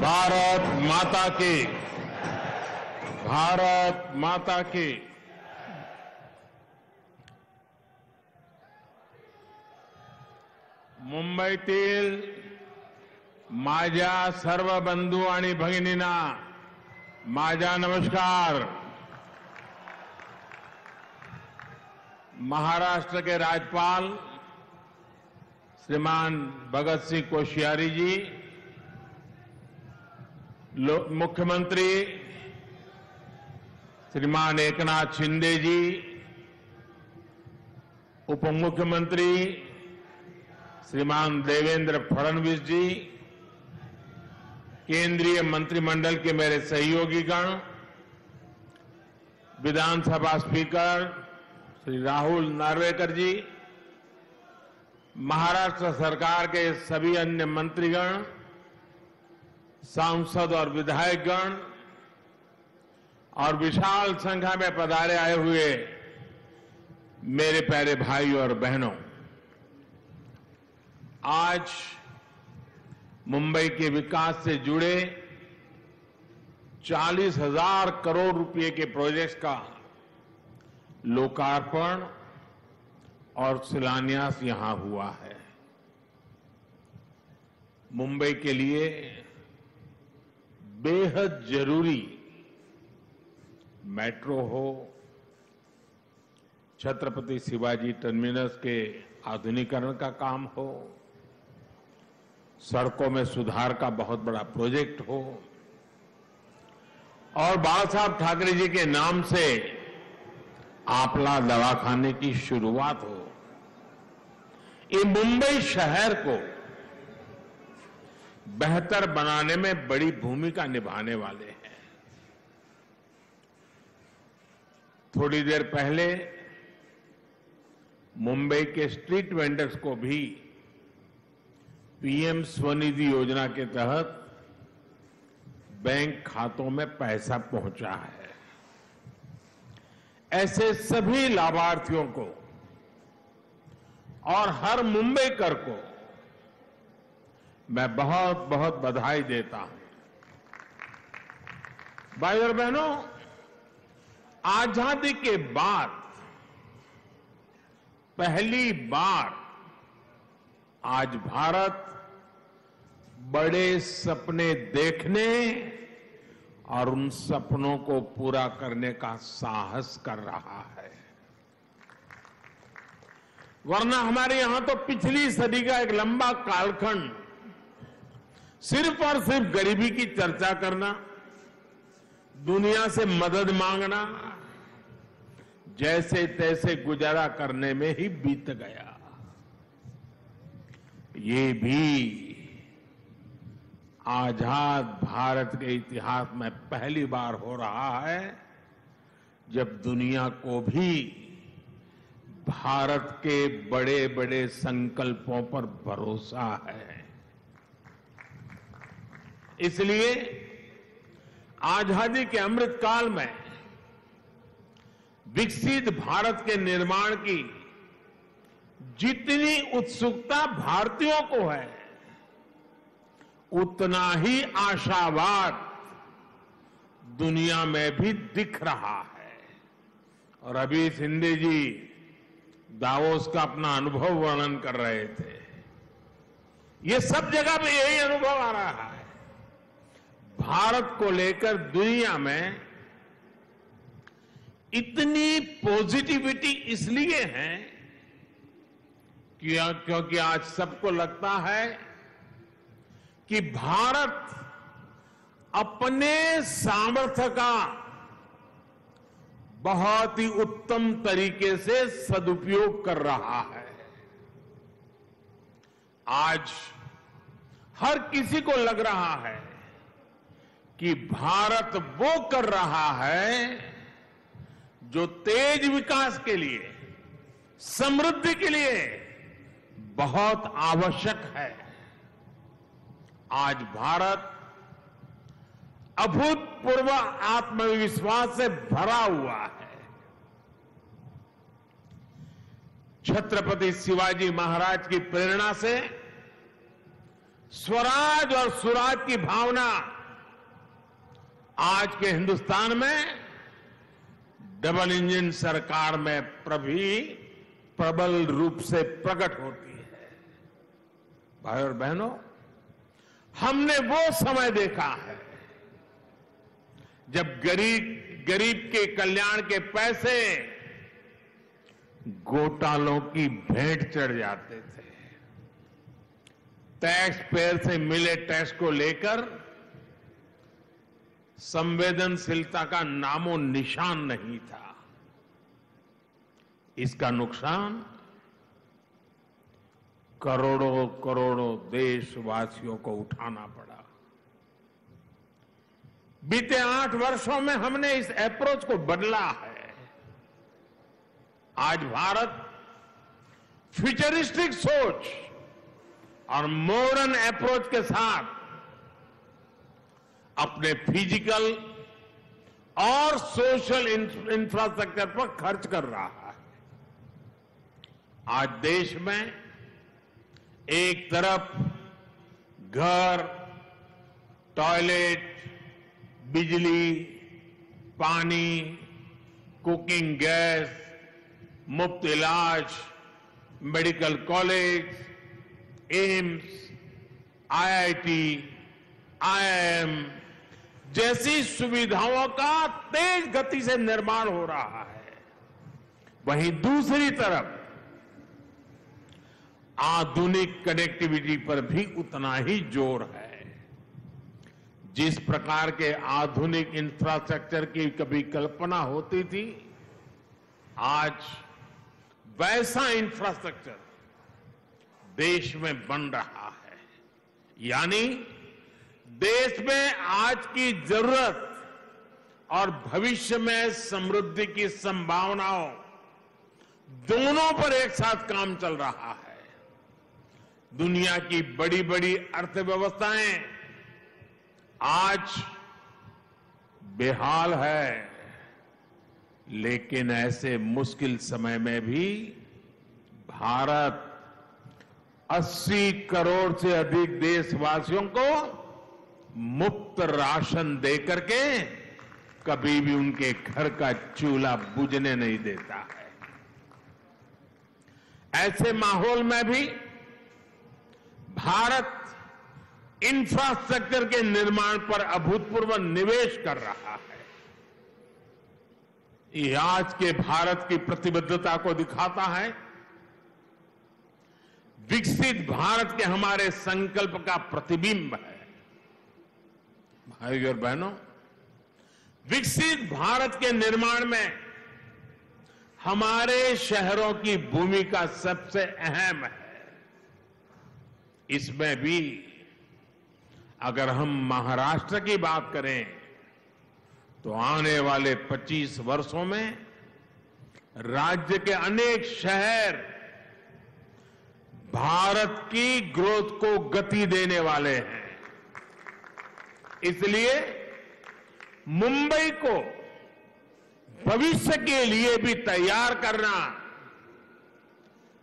भारत माता की, भारत माता की। मुंबईतील माझ्या सर्व बंधू आणि भगिनींना माझा नमस्कार। महाराष्ट्र के राज्यपाल श्रीमान भगत सिंह कोश्यारी जी, मुख्यमंत्री श्रीमान एकनाथ शिंदे जी, उप मुख्यमंत्री श्रीमान देवेंद्र फडणवीस जी, केंद्रीय मंत्रिमंडल के मेरे सहयोगीगण, विधानसभा स्पीकर श्री राहुल नार्वेकर जी, महाराष्ट्र सरकार के सभी अन्य मंत्रीगण, सांसद और विधायकगण और विशाल संख्या में पधारे आए हुए मेरे प्यारे भाई और बहनों, आज मुंबई के विकास से जुड़े 40,000 करोड़ रुपए के प्रोजेक्ट्स का लोकार्पण और शिलान्यास यहां हुआ है। मुंबई के लिए बेहद जरूरी मेट्रो हो, छत्रपति शिवाजी टर्मिनस के आधुनिकीकरण का काम हो, सड़कों में सुधार का बहुत बड़ा प्रोजेक्ट हो और बाला साहब ठाकरे जी के नाम से आपला दवाखाने की शुरुआत हो, ये मुंबई शहर को बेहतर बनाने में बड़ी भूमिका निभाने वाले हैं। थोड़ी देर पहले मुंबई के स्ट्रीट वेंडर्स को भी पीएम स्वनिधि योजना के तहत बैंक खातों में पैसा पहुंचा है। ऐसे सभी लाभार्थियों को और हर मुंबईकर को मैं बहुत बहुत बधाई देता हूं। भाई और बहनों, आजादी के बाद पहली बार आज भारत बड़े सपने देखने और उन सपनों को पूरा करने का साहस कर रहा है। वरना हमारे यहां तो पिछली सदी का एक लंबा कालखंड सिर्फ और सिर्फ गरीबी की चर्चा करना, दुनिया से मदद मांगना, जैसे तैसे गुजारा करने में ही बीत गया। ये भी आजाद भारत के इतिहास में पहली बार हो रहा है जब दुनिया को भी भारत के बड़े बड़े संकल्पों पर भरोसा है। इसलिए आजादी के अमृत काल में विकसित भारत के निर्माण की जितनी उत्सुकता भारतीयों को है, उतना ही आशावाद दुनिया में भी दिख रहा है। और अभी शिंदे जी दावोस का अपना अनुभव वर्णन कर रहे थे। ये सब जगह पे यही अनुभव आ रहा है। भारत को लेकर दुनिया में इतनी पॉजिटिविटी इसलिए है क्योंकि आज सबको लगता है कि भारत अपने सामर्थ्य का बहुत ही उत्तम तरीके से सदुपयोग कर रहा है। आज हर किसी को लग रहा है कि भारत वो कर रहा है जो तेज विकास के लिए, समृद्धि के लिए बहुत आवश्यक है। आज भारत अभूतपूर्व आत्मविश्वास से भरा हुआ है। छत्रपति शिवाजी महाराज की प्रेरणा से स्वराज और सुराज की भावना आज के हिंदुस्तान में डबल इंजन सरकार में प्रबल रूप से प्रकट होती है। भाई और बहनों, हमने वो समय देखा है जब गरीब के कल्याण के पैसे घोटालों की भेंट चढ़ जाते थे। टैक्स पेयर से मिले टैक्स को लेकर संवेदनशीलता का नामो निशान नहीं था। इसका नुकसान करोड़ों करोड़ों देशवासियों को उठाना पड़ा। बीते 8 वर्षों में हमने इस अप्रोच को बदला है। आज भारत फ्यूचरिस्टिक सोच और मॉडर्न अप्रोच के साथ अपने फिजिकल और सोशल इंफ्रास्ट्रक्चर पर खर्च कर रहा है। आज देश में एक तरफ घर, टॉयलेट, बिजली, पानी, कुकिंग गैस, मुफ्त इलाज, medical college, AIIMS, IIT, IIM जैसी सुविधाओं का तेज गति से निर्माण हो रहा है। वहीं दूसरी तरफ आधुनिक कनेक्टिविटी पर भी उतना ही जोर है। जिस प्रकार के आधुनिक इंफ्रास्ट्रक्चर की कभी कल्पना होती थी, आज वैसा इंफ्रास्ट्रक्चर देश में बन रहा है। यानी देश में आज की जरूरत और भविष्य में समृद्धि की संभावनाओं दोनों पर एक साथ काम चल रहा है। दुनिया की बड़ी बड़ी अर्थव्यवस्थाएं आज बेहाल है, लेकिन ऐसे मुश्किल समय में भी भारत 80 करोड़ से अधिक देशवासियों को मुफ्त राशन देकर के कभी भी उनके घर का चूल्हा बुझने नहीं देता है। ऐसे माहौल में भी भारत इंफ्रास्ट्रक्चर के निर्माण पर अभूतपूर्व निवेश कर रहा है। ये आज के भारत की प्रतिबद्धता को दिखाता है। विकसित भारत के हमारे संकल्प का प्रतिबिंब है। भाइयों और बहनों, विकसित भारत के निर्माण में हमारे शहरों की भूमिका सबसे अहम है। इसमें भी अगर हम महाराष्ट्र की बात करें तो आने वाले 25 वर्षों में राज्य के अनेक शहर भारत की ग्रोथ को गति देने वाले हैं। इसलिए मुंबई को भविष्य के लिए भी तैयार करना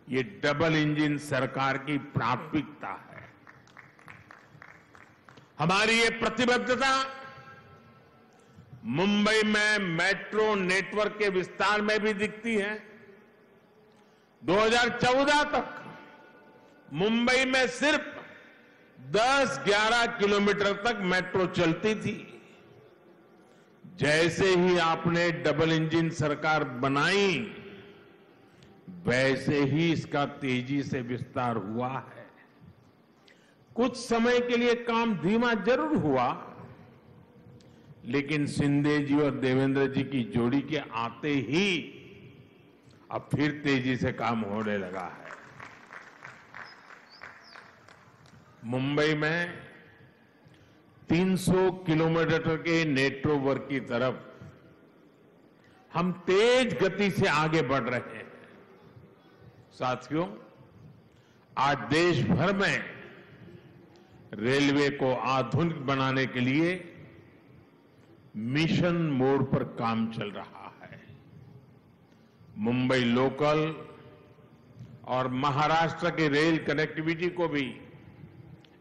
ये डबल इंजन सरकार की प्राथमिकता है। हमारी ये प्रतिबद्धता मुंबई में मेट्रो नेटवर्क के विस्तार में भी दिखती है। 2014 तक मुंबई में सिर्फ 10-11 किलोमीटर तक मेट्रो चलती थी। जैसे ही आपने डबल इंजन सरकार बनाई, वैसे ही इसका तेजी से विस्तार हुआ है। कुछ समय के लिए काम धीमा जरूर हुआ, लेकिन शिंदे जी और देवेंद्र जी की जोड़ी के आते ही अब फिर तेजी से काम होने लगा है। मुंबई में 300 किलोमीटर के नेटवर्क की तरफ हम तेज गति से आगे बढ़ रहे हैं। साथियों, आज देश भर में रेलवे को आधुनिक बनाने के लिए मिशन मोड पर काम चल रहा है। मुंबई लोकल और महाराष्ट्र की रेल कनेक्टिविटी को भी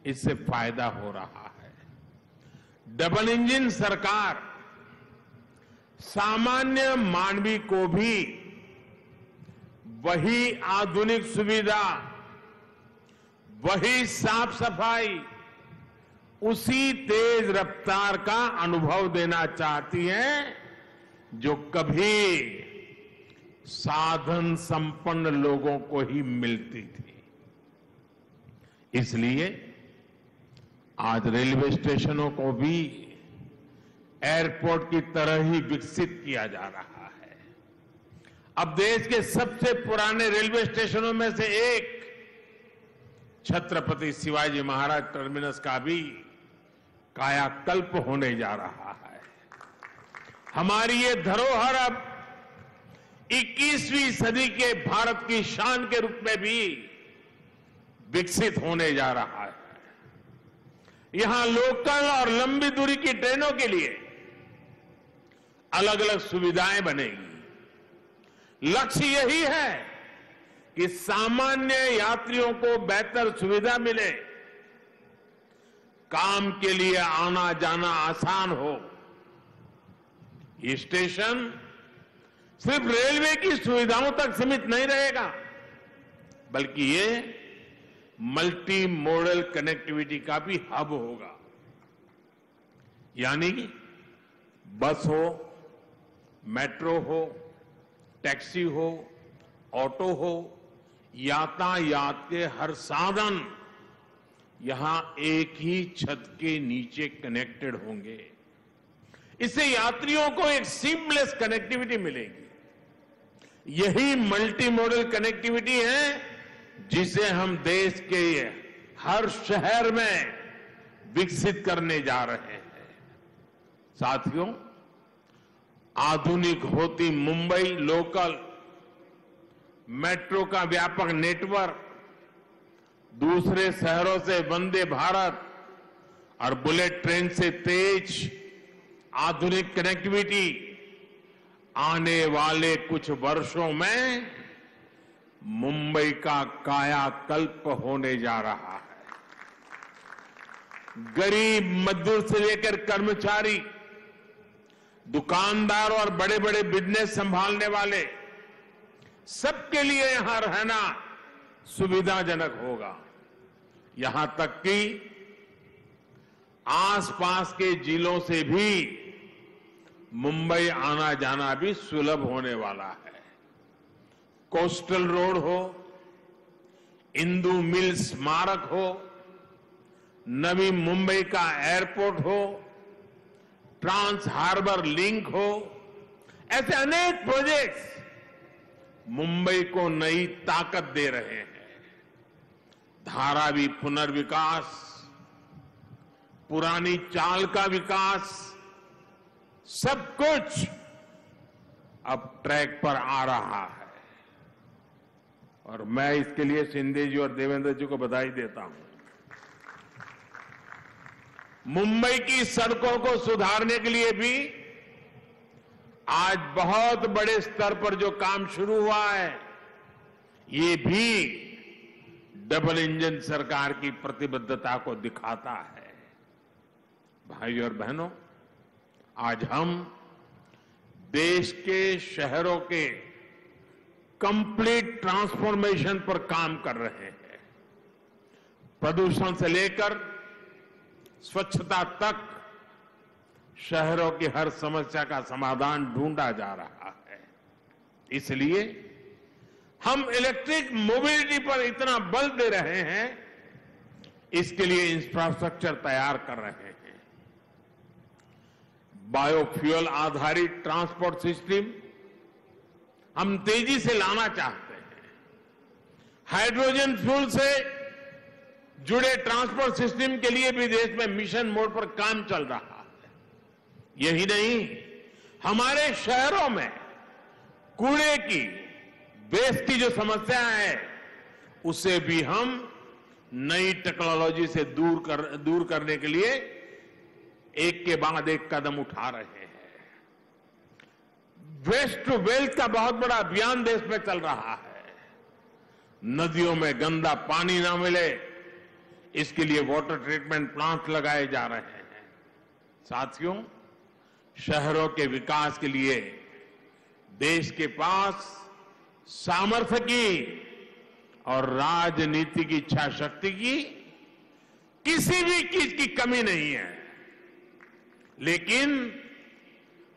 इससे फायदा हो रहा है। डबल इंजन सरकार सामान्य मानवी को भी वही आधुनिक सुविधा, वही साफ सफाई, उसी तेज रफ्तार का अनुभव देना चाहती है जो कभी साधन संपन्न लोगों को ही मिलती थी। इसलिए आज रेलवे स्टेशनों को भी एयरपोर्ट की तरह ही विकसित किया जा रहा है। अब देश के सबसे पुराने रेलवे स्टेशनों में से एक छत्रपति शिवाजी महाराज टर्मिनस का भी कायाकल्प होने जा रहा है। हमारी ये धरोहर अब 21वीं सदी के भारत की शान के रूप में भी विकसित होने जा रहा है। यहां लोकल और लंबी दूरी की ट्रेनों के लिए अलग अलग सुविधाएं बनेगी। लक्ष्य यही है कि सामान्य यात्रियों को बेहतर सुविधा मिले, काम के लिए आना जाना आसान हो। ये स्टेशन सिर्फ रेलवे की सुविधाओं तक सीमित नहीं रहेगा, बल्कि ये मल्टी मॉडल कनेक्टिविटी का भी हब होगा। यानी बस हो, मेट्रो हो, टैक्सी हो, ऑटो हो, यातायात के हर साधन यहां एक ही छत के नीचे कनेक्टेड होंगे। इससे यात्रियों को एक सीमलेस कनेक्टिविटी मिलेगी। यही मल्टी मॉडल कनेक्टिविटी है जिसे हम देश के हर शहर में विकसित करने जा रहे हैं। साथियों, आधुनिक होती मुंबई लोकल मेट्रो का व्यापक नेटवर्क, दूसरे शहरों से वंदे भारत और बुलेट ट्रेन से तेज आधुनिक कनेक्टिविटी आने वाले कुछ वर्षों में मुंबई का कायाकल्प होने जा रहा है। गरीब मजदूर से लेकर कर्मचारी, दुकानदार और बड़े बड़े बिजनेस संभालने वाले, सबके लिए यहां रहना सुविधाजनक होगा। यहां तक कि आसपास के जिलों से भी मुंबई आना जाना भी सुलभ होने वाला है। कोस्टल रोड हो, इंदु मिल स्मारक हो, नवी मुंबई का एयरपोर्ट हो, ट्रांस हार्बर लिंक हो, ऐसे अनेक प्रोजेक्ट्स मुंबई को नई ताकत दे रहे हैं। धारावी पुनर्विकास, पुरानी चाल का विकास, सब कुछ अब ट्रैक पर आ रहा है और मैं इसके लिए शिंदे जी और देवेंद्र जी को बधाई देता हूं। मुंबई की सड़कों को सुधारने के लिए भी आज बहुत बड़े स्तर पर जो काम शुरू हुआ है, ये भी डबल इंजन सरकार की प्रतिबद्धता को दिखाता है। भाइयों और बहनों, आज हम देश के शहरों के कंप्लीट ट्रांसफॉर्मेशन पर काम कर रहे हैं। प्रदूषण से लेकर स्वच्छता तक शहरों की हर समस्या का समाधान ढूंढा जा रहा है। इसलिए हम इलेक्ट्रिक मोबिलिटी पर इतना बल दे रहे हैं, इसके लिए इंफ्रास्ट्रक्चर तैयार कर रहे हैं। बायोफ्यूल आधारित ट्रांसपोर्ट सिस्टम हम तेजी से लाना चाहते हैं। हाइड्रोजन फ्यूल से जुड़े ट्रांसपोर्ट सिस्टम के लिए भी देश में मिशन मोड पर काम चल रहा है। यही नहीं, हमारे शहरों में कूड़े की, वेस्ट की जो समस्या है, उसे भी हम नई टेक्नोलॉजी से दूर करने के लिए एक के बाद एक कदम उठा रहे हैं। वेस्ट टू वेल्थ का बहुत बड़ा अभियान देश में चल रहा है। नदियों में गंदा पानी ना मिले, इसके लिए वाटर ट्रीटमेंट प्लांट लगाए जा रहे हैं। साथियों, शहरों के विकास के लिए देश के पास सामर्थ्य की और राजनीति की इच्छा शक्ति की किसी भी चीज की कमी नहीं है। लेकिन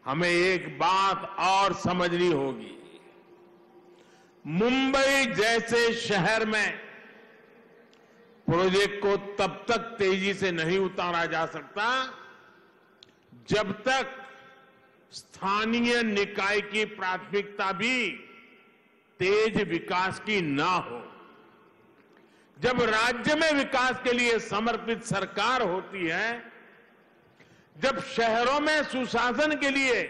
हमें एक बात और समझनी होगी। मुंबई जैसे शहर में प्रोजेक्ट को तब तक तेजी से नहीं उतारा जा सकता जब तक स्थानीय निकाय की प्राथमिकता भी तेज विकास की ना हो। जब राज्य में विकास के लिए समर्पित सरकार होती है, जब शहरों में सुशासन के लिए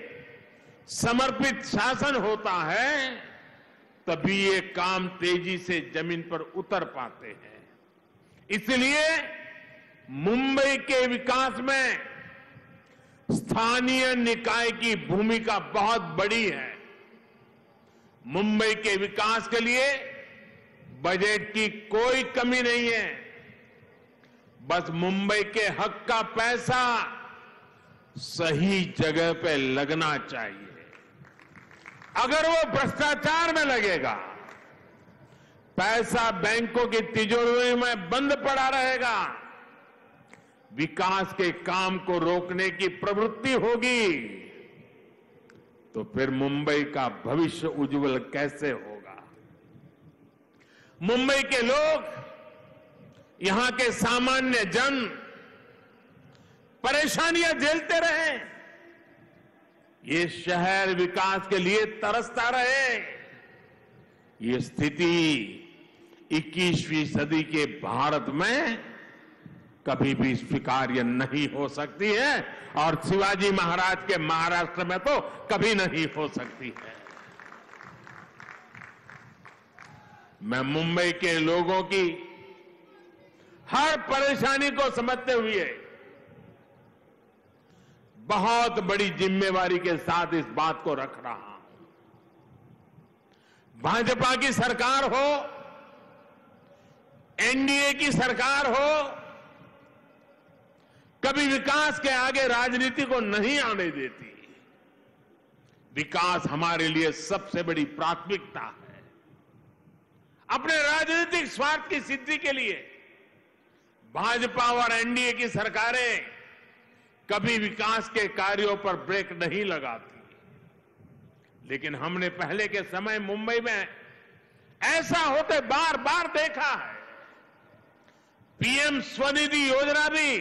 समर्पित शासन होता है, तभी ये काम तेजी से जमीन पर उतर पाते हैं। इसलिए मुंबई के विकास में स्थानीय निकाय की भूमिका बहुत बड़ी है। मुंबई के विकास के लिए बजट की कोई कमी नहीं है। बस मुंबई के हक का पैसा सही जगह पे लगना चाहिए। अगर वो भ्रष्टाचार में लगेगा, पैसा बैंकों की तिजोरी में बंद पड़ा रहेगा, विकास के काम को रोकने की प्रवृत्ति होगी, तो फिर मुंबई का भविष्य उज्जवल कैसे होगा। मुंबई के लोग, यहां के सामान्य जन परेशानियां झेलते रहे, ये शहर विकास के लिए तरसता रहे। ये स्थिति 21वीं सदी के भारत में कभी भी स्वीकार्य नहीं हो सकती है और शिवाजी महाराज के महाराष्ट्र में तो कभी नहीं हो सकती है। मैं मुंबई के लोगों की हर परेशानी को समझते हुए बहुत बड़ी जिम्मेवारी के साथ इस बात को रख रहा हूं। भाजपा की सरकार हो, एनडीए की सरकार हो, कभी विकास के आगे राजनीति को नहीं आने देती। विकास हमारे लिए सबसे बड़ी प्राथमिकता है। अपने राजनीतिक स्वार्थ की सिद्धि के लिए भाजपा और एनडीए की सरकारें कभी विकास के कार्यों पर ब्रेक नहीं लगाती। लेकिन हमने पहले के समय मुंबई में ऐसा होते बार बार देखा है। पीएम स्वनिधि योजना भी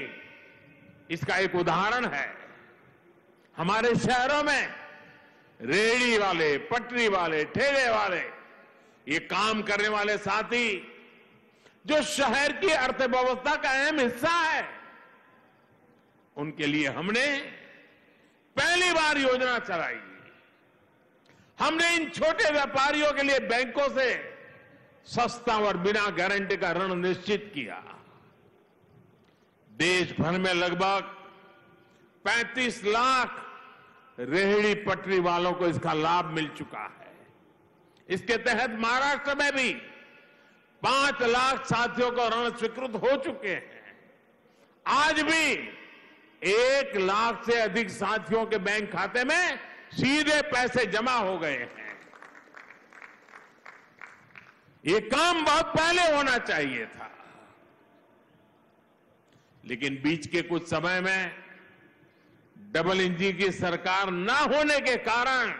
इसका एक उदाहरण है। हमारे शहरों में रेहड़ी वाले, पटरी वाले, ठेले वाले, ये काम करने वाले साथी जो शहर की अर्थव्यवस्था का अहम हिस्सा है, उनके लिए हमने पहली बार योजना चलाई। हमने इन छोटे व्यापारियों के लिए बैंकों से सस्ता और बिना गारंटी का ऋण निश्चित किया। देश भर में लगभग 35 लाख रेहड़ी पटरी वालों को इसका लाभ मिल चुका है। इसके तहत महाराष्ट्र में भी 5 लाख साथियों को ऋण स्वीकृत हो चुके हैं। आज भी 1 लाख से अधिक साथियों के बैंक खाते में सीधे पैसे जमा हो गए हैं। ये काम बहुत पहले होना चाहिए था, लेकिन बीच के कुछ समय में डबल इंजन की सरकार न होने के कारण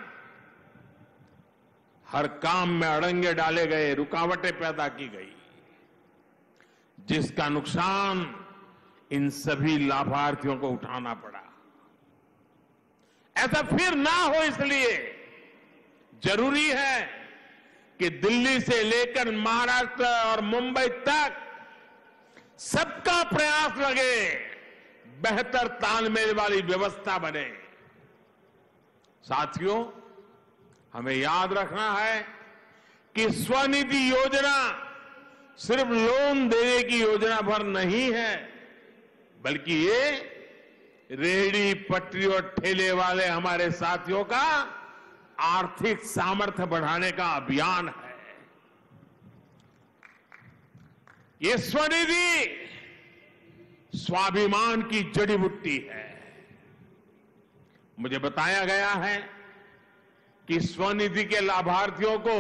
हर काम में अड़ंगे डाले गए, रुकावटें पैदा की गई, जिसका नुकसान इन सभी लाभार्थियों को उठाना पड़ा। ऐसा फिर ना हो, इसलिए जरूरी है कि दिल्ली से लेकर महाराष्ट्र और मुंबई तक सबका प्रयास लगे, बेहतर तालमेल वाली व्यवस्था बने। साथियों, हमें याद रखना है कि स्वनिधि योजना सिर्फ लोन देने की योजना भर नहीं है, बल्कि ये रेहड़ी पटरी और ठेले वाले हमारे साथियों का आर्थिक सामर्थ्य बढ़ाने का अभियान है। ये स्वनिधि स्वाभिमान की जड़ी बूटी है। मुझे बताया गया है कि स्वनिधि के लाभार्थियों को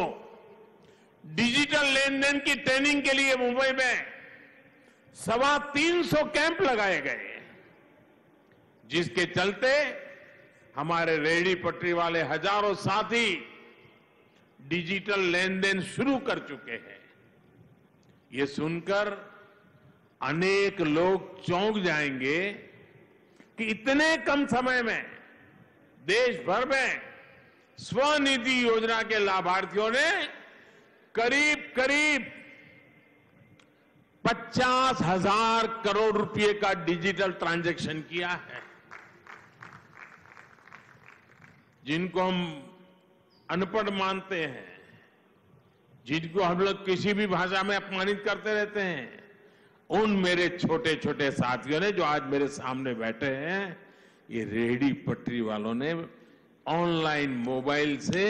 डिजिटल लेन देन की ट्रेनिंग के लिए मुंबई में 325 कैंप लगाए गए, जिसके चलते हमारे रेहड़ी पटरी वाले हजारों साथी डिजिटल लेन देन शुरू कर चुके हैं। ये सुनकर अनेक लोग चौंक जाएंगे कि इतने कम समय में देश भर में स्वनिधि योजना के लाभार्थियों ने करीब करीब 50,000 करोड़ रुपए का डिजिटल ट्रांजैक्शन किया है। जिनको हम अनपढ़ मानते हैं, जिनको हम लोग किसी भी भाषा में अपमानित करते रहते हैं, उन मेरे छोटे छोटे साथियों ने जो आज मेरे सामने बैठे हैं, ये रेहड़ी पटरी वालों ने ऑनलाइन मोबाइल से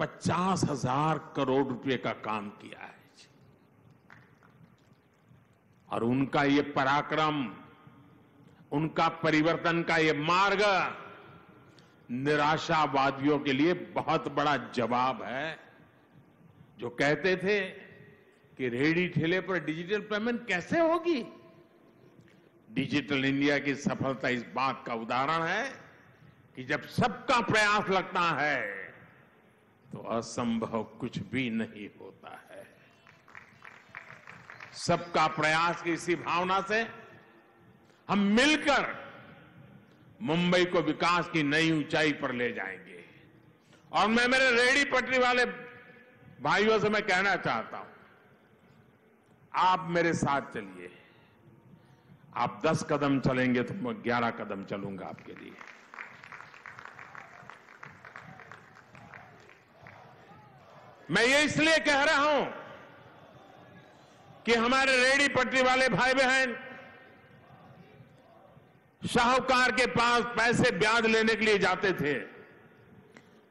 50,000 करोड़ रुपए का काम किया है। और उनका ये पराक्रम, उनका परिवर्तन का ये मार्ग निराशावादियों के लिए बहुत बड़ा जवाब है, जो कहते थे कि रेहड़ी ठेले पर डिजिटल पेमेंट कैसे होगी। डिजिटल इंडिया की सफलता इस बात का उदाहरण है कि जब सबका प्रयास लगता है तो असंभव कुछ भी नहीं होता है। सबका प्रयास की इसी भावना से हम मिलकर मुंबई को विकास की नई ऊंचाई पर ले जाएंगे। और मैं मेरे रेहड़ी पटरी वाले भाइयों से मैं कहना चाहता हूं, आप मेरे साथ चलिए। आप 10 कदम चलेंगे तो मैं 11 कदम चलूंगा आपके लिए। मैं ये इसलिए कह रहा हूं कि हमारे रेहड़ी पटरी वाले भाई बहन साहूकार के पास पैसे ब्याज लेने के लिए जाते थे।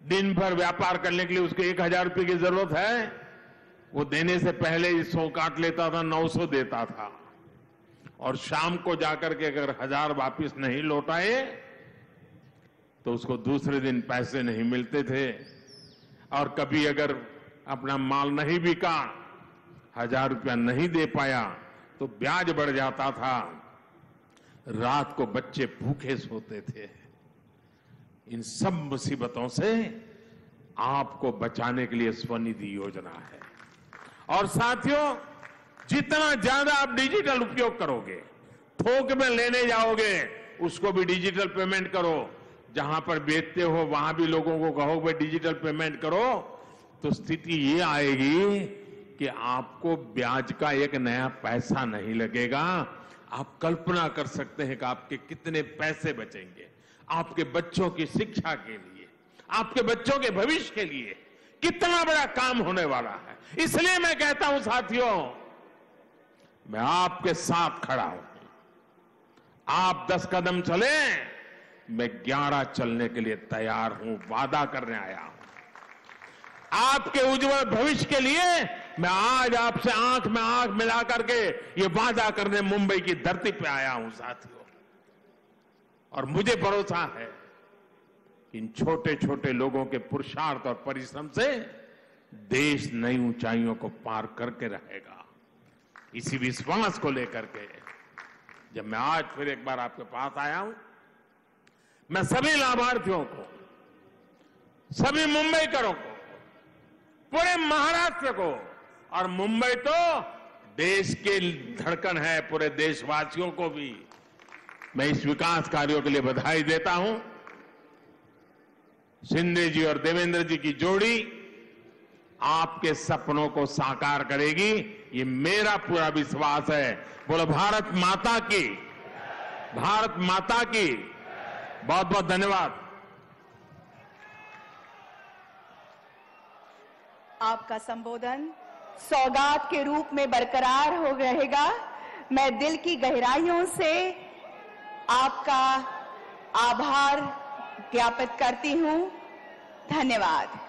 दिन भर व्यापार करने के लिए उसको 1,000 रुपए की जरूरत है, वो देने से पहले 100 काट लेता था, 900 देता था। और शाम को जाकर के अगर 1,000 वापिस नहीं लौटाए तो उसको दूसरे दिन पैसे नहीं मिलते थे। और कभी अगर अपना माल नहीं बिका, 1,000 रुपया नहीं दे पाया तो ब्याज बढ़ जाता था। रात को बच्चे भूखे सोते थे। इन सब मुसीबतों से आपको बचाने के लिए स्वनिधि योजना है। और साथियों, जितना ज्यादा आप डिजिटल उपयोग करोगे, थोक में लेने जाओगे उसको भी डिजिटल पेमेंट करो, जहां पर बेचते हो वहां भी लोगों को कहो भाई डिजिटल पेमेंट करो, तो स्थिति ये आएगी कि आपको ब्याज का एक नया पैसा नहीं लगेगा। आप कल्पना कर सकते हैं कि आपके कितने पैसे बचेंगे। आपके बच्चों की शिक्षा के लिए, आपके बच्चों के भविष्य के लिए कितना बड़ा काम होने वाला है। इसलिए मैं कहता हूं साथियों, मैं आपके साथ खड़ा हूं। आप 10 कदम चले, मैं 11 चलने के लिए तैयार हूं, वादा करने आया हूं। आपके उज्जवल भविष्य के लिए मैं आज आपसे आंख में आंख मिला करके ये वादा करने मुंबई की धरती पे आया हूं साथियों। और मुझे भरोसा है कि इन छोटे छोटे लोगों के पुरुषार्थ और परिश्रम से देश नई ऊंचाइयों को पार करके रहेगा। इसी विश्वास को लेकर के जब मैं आज फिर एक बार आपके पास आया हूं, मैं सभी लाभार्थियों को, सभी मुंबईकरों को, पूरे महाराष्ट्र को, और मुंबई तो देश की धड़कन है, पूरे देशवासियों को भी मैं इस विकास कार्यों के लिए बधाई देता हूं। शिंदे जी और देवेंद्र जी की जोड़ी आपके सपनों को साकार करेगी, ये मेरा पूरा विश्वास है। बोलो भारत माता की, भारत माता की। बहुत बहुत धन्यवाद। आपका संबोधन सौगात के रूप में बरकरार हो रहेगा। मैं दिल की गहराइयों से आपका आभार ज्ञापित करती हूं। धन्यवाद।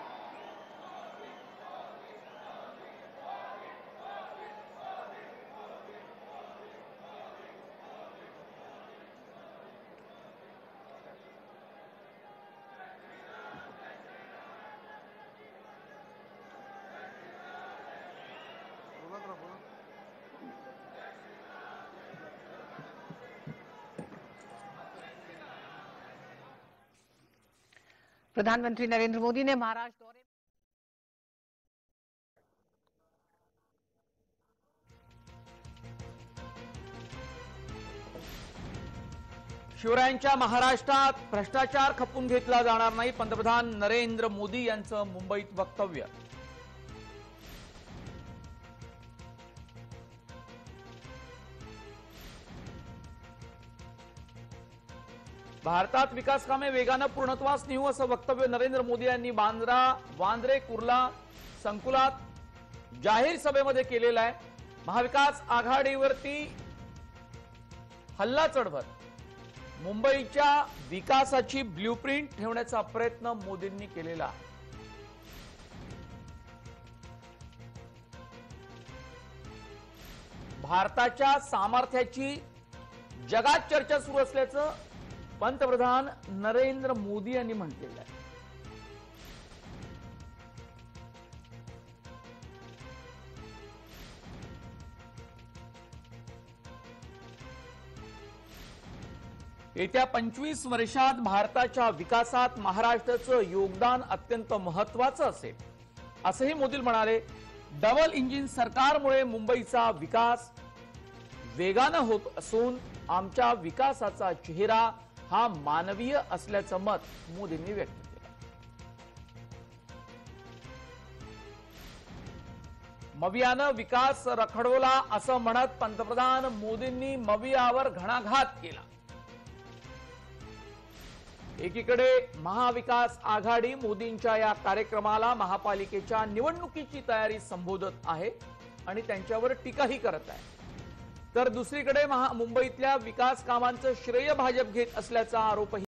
प्रधानमंत्री नरेंद्र मोदी ने महाराष्ट्र दौरे शिवरायांच्या महाराष्ट्रात भ्रष्टाचार खपून घेतला जाणार नाही, पंतप्रधान नरेंद्र मोदी यांचं मुंबईत वक्तव्य. भारतात विकास कामे वेगानं पूर्णत्वास नेऊ असं वक्तव्य नरेंद्र मोदी यांनी बांद्रा वांद्रे कुर्ला संकुलात जाहीर सभेमध्ये केलेलं आहे. महाविकास आघाडीवरती हल्ला चढवत मुंबईच्या विकासाची ब्ल्यूप्रिंट ठेवण्याचा प्रयत्न मोदींनी केलेला आहे. भारताच्या सामर्थ्याची जगात चर्चा सुरू असल्याचं पंतप्रधान नरेंद्र मोदी यांनी म्हटलेलं आहे. येत्या 25 वर्षात भारताच्या विकासात महाराष्ट्राचं योगदान अत्यंत महत्त्वाचं असेल असंही मोदी म्हणाले. डबल इंजिन सरकारमुळे मुंबईचा विकास वेगानं होत असून आमच्या विकासाचा चेहरा हा मानवीय असल्याचं मत मोदींनी व्यक्त केलं. मवियानं विकास रखडवला असं म्हणत पंतप्रधान मोदींनी मवियावर घणाघात केला. एकीकडे महाविकास आघाडी मोदींच्या या कार्यक्रमाला महापालिकेच्या निवडणुकीची तयारी संबोधत आहे आणि त्यांच्यावर टीकाही करत आहे, तर दुसरीकडे मुंबईतल्या विकास कामांचं श्रेय भाजप घेत असल्याचा आरोपही